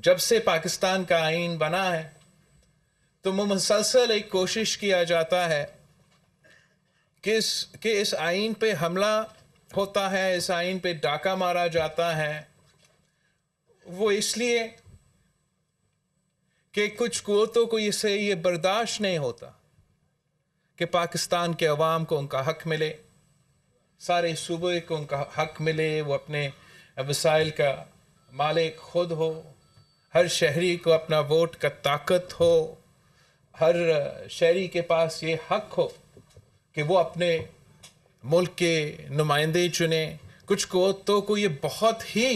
جب سے پاکستان کا آئین بنا ہے تو مسلسل ایک کوشش کیا جاتا ہے کہ اس آئین پہ حملہ ہوتا ہے، اس آئین پہ ڈاکہ مارا جاتا ہے، وہ اس لیے کہ کچھ قوتوں کو اسے یہ برداشت نہیں ہوتا کہ پاکستان کے عوام کو ان کا حق ملے، سارے صوبے کو ان کا حق ملے، وہ اپنے وسائل کا مالک خود ہو، ہر شہری کو اپنا ووٹ کا طاقت ہو، ہر شہری کے پاس یہ حق ہو کہ وہ اپنے ملک کے نمائندے چنے۔ کچھ قوتوں کو یہ بہت ہی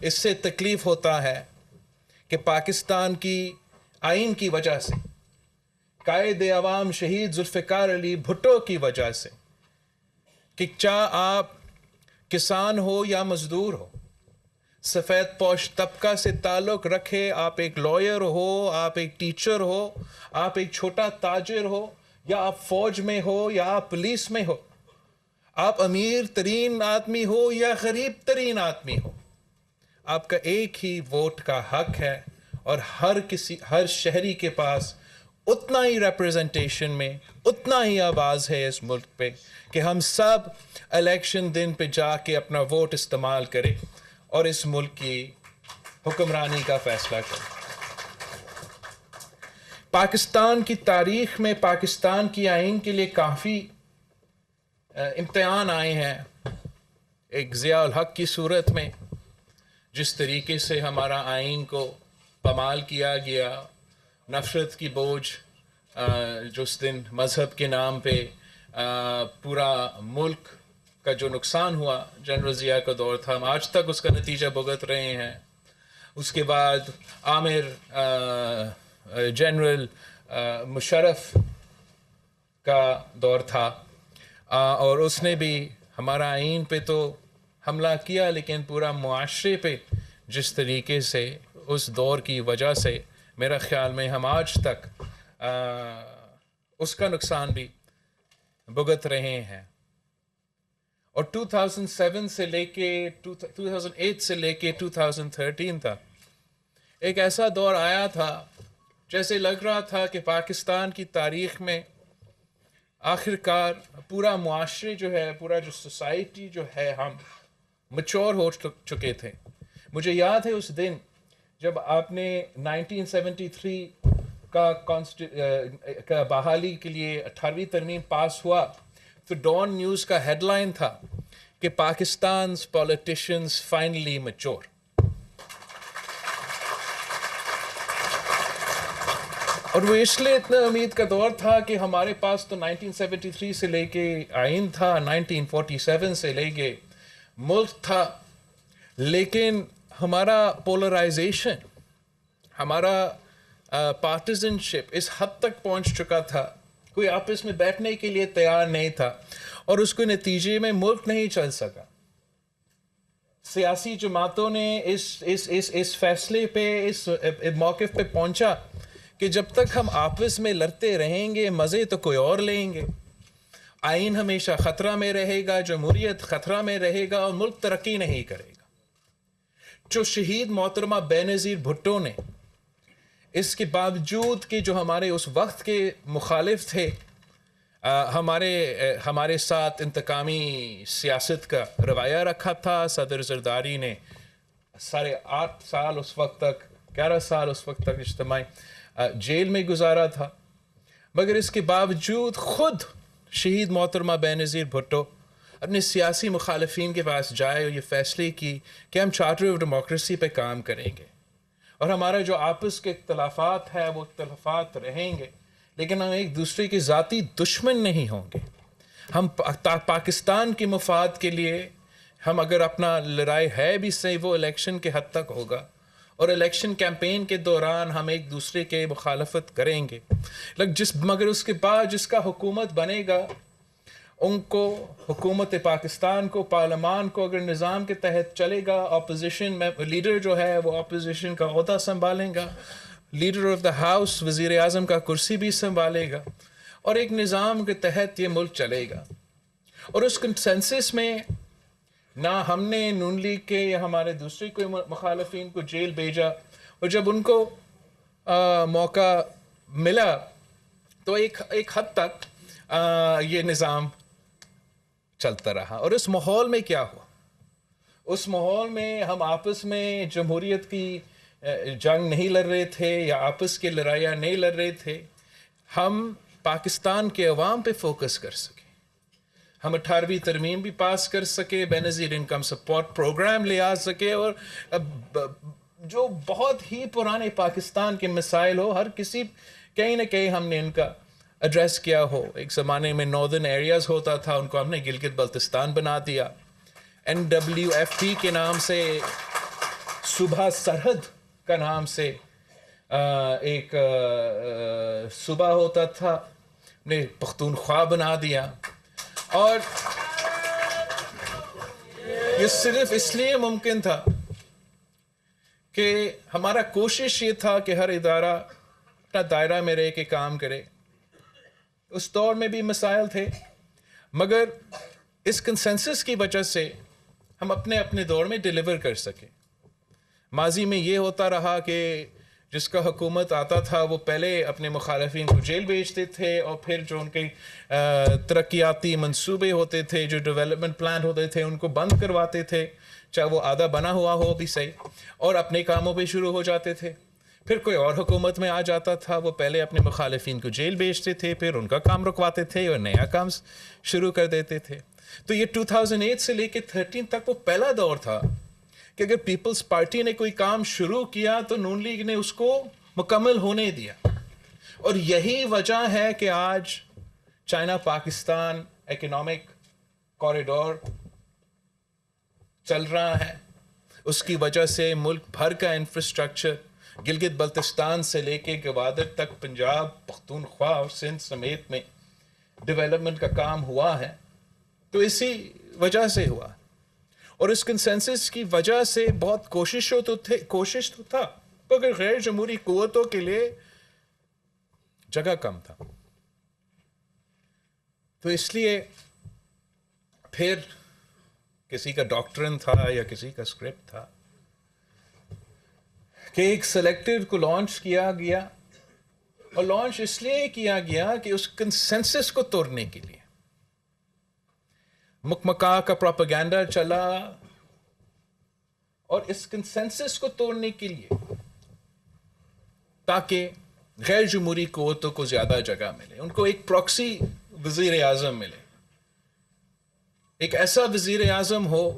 اس سے تکلیف ہوتا ہے کہ پاکستان کی آئین کی وجہ سے، قائد عوام شہید ذوالفقار علی بھٹو کی وجہ سے، کہ چاہے آپ کسان ہو یا مزدور ہو، سفید پوش طبقہ سے تعلق رکھے، آپ ایک لائر ہو، آپ ایک ٹیچر ہو، آپ ایک چھوٹا تاجر ہو، یا آپ فوج میں ہو یا آپ پولیس میں ہو، آپ امیر ترین آدمی ہو یا غریب ترین آدمی ہو، آپ کا ایک ہی ووٹ کا حق ہے، اور ہر شہری کے پاس اتنا ہی ریپرزنٹیشن میں اتنا ہی آواز ہے اس ملک پہ کہ ہم سب الیکشن دن پہ جا کے اپنا ووٹ استعمال کریں اور اس ملک کی حکمرانی کا فیصلہ کریں۔ پاکستان کی تاریخ میں پاکستان کی آئین کے لیے کافی امتحان آئے ہیں۔ ایک ضیاء الحق کی صورت میں جس طریقے سے ہمارا آئین کو پامال کیا گیا، نفرت کی بوجھ جو اس دن مذہب کے نام پہ پورا ملک کا جو نقصان ہوا، جنرل ضیاء کا دور تھا، ہم آج تک اس کا نتیجہ بھگت رہے ہیں۔ اس کے بعد عامر جنرل مشرف کا دور تھا، اور اس نے بھی ہمارا آئین پہ تو حملہ کیا، لیکن پورا معاشرے پہ جس طریقے سے اس دور کی وجہ سے میرا خیال میں ہم آج تک اس کا نقصان بھی بھگت رہے ہیں۔ اور 2007 سے لے کے 2008 سے لے کے 2013 تک ایک ایسا دور آیا تھا جیسے لگ رہا تھا کہ پاکستان کی تاریخ میں آخر کار پورا معاشرے جو ہے، پورا جو سوسائٹی جو ہے، ہم میچور ہو چکے تھے۔ مجھے یاد ہے اس دن جب آپ نے 1973 کا بحالی کے لیے 18ویں ترمیم پاس ہوا، تو ڈان نیوز کا ہیڈ لائن تھا کہ پاکستان's politicians finally mature۔ اور وہ اس لیے اتنا امید کا دور تھا کہ ہمارے پاس تو 1973 سے لے کے آئین تھا، 1947 سے لے کے ملک تھا، لیکن ہمارا پولرائزیشن، ہمارا پارٹیزن شپ اس حد تک پہنچ چکا تھا، کوئی آپس میں بیٹھنے کے لیے تیار نہیں تھا، اور اس کے نتیجے میں ملک نہیں چل سکا۔ سیاسی جماعتوں نے اس فیصلے پہ، اس موقف پہ پہنچا کہ جب تک ہم آپس میں لڑتے رہیں گے مزے تو کوئی اور لیں گے، آئین ہمیشہ خطرہ میں رہے گا، جمہوریت خطرہ میں رہے گا، اور ملک ترقی نہیں کرے گا۔ جو شہید محترمہ بے نظیر بھٹو نے، اس کے باوجود کہ جو ہمارے اس وقت کے مخالف تھے، ہمارے ساتھ انتقامی سیاست کا رویہ رکھا تھا، صدر زرداری نے 8.5 سال اس وقت تک، 11 سال اس وقت تک اجتماعی جیل میں گزارا تھا، مگر اس کے باوجود خود شہید محترمہ بے نظیر بھٹو اپنے سیاسی مخالفین کے پاس جائے اور یہ فیصلے کی کہ ہم چارٹر آف ڈیموکریسی پہ کام کریں گے، اور ہمارا جو آپس کے اختلافات ہے وہ اختلافات رہیں گے، لیکن ہم ایک دوسرے کے ذاتی دشمن نہیں ہوں گے۔ ہم پاکستان کے مفاد کے لیے ہم اگر اپنا لڑائی ہے بھی صحیح، وہ الیکشن کے حد تک ہوگا، اور الیکشن کیمپین کے دوران ہم ایک دوسرے کے مخالفت کریں گے، مگر اس کے بعد جس کا حکومت بنے گا، ان کو، حکومت پاکستان کو، پارلیمان کو اگر نظام کے تحت چلے گا، اپوزیشن میں لیڈر جو ہے وہ اپوزیشن کا عہدہ سنبھالیں گا، لیڈر آف دا ہاؤس وزیر اعظم کا کرسی بھی سنبھالے گا، اور ایک نظام کے تحت یہ ملک چلے گا۔ اور اس کنسنسس میں نہ ہم نے نون لیگ کے یا ہمارے دوسرے کوئی مخالفین کو جیل بھیجا، اور جب ان کو موقع ملا تو ایک حد تک یہ نظام چلتا رہا. اور اس ماحول میں کیا ہوا؟ اس ماحول میں ہم آپس میں جمہوریت کی جنگ نہیں لڑ رہے تھے یا آپس کی لڑائیاں نہیں لڑ رہے تھے. ہم پاکستان کے عوام پہ فوکس کر سکے. ہم 18ویں ترمیم بھی پاس کر سکے, بے نظیر انکم سپورٹ پروگرام لے آ سکے, اور جو بہت ہی پرانے پاکستان کے مسائل ہو, ہر کسی کہیں نہ کہیں ہم نے ان کا ایڈریس کیا ہو. ایک زمانے میں ناردرن ایریاز ہوتا تھا, ان کو ہم نے گلگت بلتستان بنا دیا. NWFP کے نام سے, صوبہ سرحد کا نام سے ایک صوبہ ہوتا تھا, نے پختونخوا بنا دیا. اور یہ صرف اس لیے ممکن تھا کہ ہمارا کوشش یہ تھا کہ ہر ادارہ اپنا دائرہ میں رہ کے کام کرے. اس دور میں بھی مسائل تھے, مگر اس کنسنسس کی وجہ سے ہم اپنے دور میں ڈیلیور کر سکے. ماضی میں یہ ہوتا رہا کہ جس کا حکومت آتا تھا وہ پہلے اپنے مخالفین کو جیل بھیجتے تھے, اور پھر جو ان کے ترقیاتی منصوبے ہوتے تھے, جو ڈیولپمنٹ پلان ہوتے تھے, ان کو بند کرواتے تھے, چاہے وہ آدھا بنا ہوا ہو بھی صحیح, اور اپنے کاموں پہ شروع ہو جاتے تھے. پھر کوئی اور حکومت میں آ جاتا تھا, وہ پہلے اپنے مخالفین کو جیل بھیجتے تھے, پھر ان کا کام رکواتے تھے اور نیا کام شروع کر دیتے تھے. تو یہ 2008 سے لے کے 13 تک وہ پہلا دور تھا کہ اگر پیپلز پارٹی نے کوئی کام شروع کیا تو نون لیگ نے اس کو مکمل ہونے دیا. اور یہی وجہ ہے کہ آج چائنا پاکستان اکنامک کوریڈور چل رہا ہے. اس کی وجہ سے ملک بھر کا انفراسٹرکچر گلگت بلتستان سے لے کے گوادر تک, پنجاب, پختونخوا اور سندھ سمیت میں ڈیولپمنٹ کا کام ہوا ہے. تو اسی وجہ سے ہوا, اور اس کنسنسس کی وجہ سے بہت کوشش تو تھا, مگر غیر جمہوری قوتوں کے لیے جگہ کم تھا. تو اس لیے پھر کسی کا ڈاکٹرن تھا یا کسی کا اسکرپٹ تھا کہ ایک سلیکٹڈ کو لانچ کیا گیا, اور لانچ اس لیے کیا گیا کہ اس کنسنسس کو توڑنے کے لیے مکمکا کا پروپیگنڈا چلا, اور اس کنسنسس کو توڑنے کے لیے تاکہ غیر جمہوری قوتوں کو زیادہ جگہ ملے, ان کو ایک پراکسی وزیر اعظم ملے, ایک ایسا وزیر اعظم ہو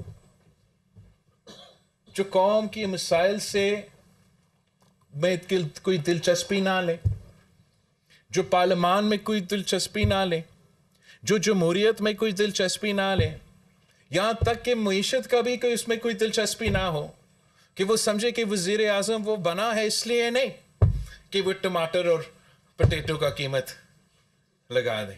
جو قوم کی مسائل سے میں کوئی دلچسپی نہ لے, جو پارلیمان میں کوئی دلچسپی نہ لے, جو جمہوریت میں کوئی دلچسپی نہ لے, یہاں تک کہ معیشت کا بھی اس میں کوئی دلچسپی نہ ہو, کہ وہ سمجھے کہ وزیر اعظم وہ بنا ہے اس لیے نہیں کہ وہ ٹماٹر اور پوٹیٹو کا قیمت لگا دے.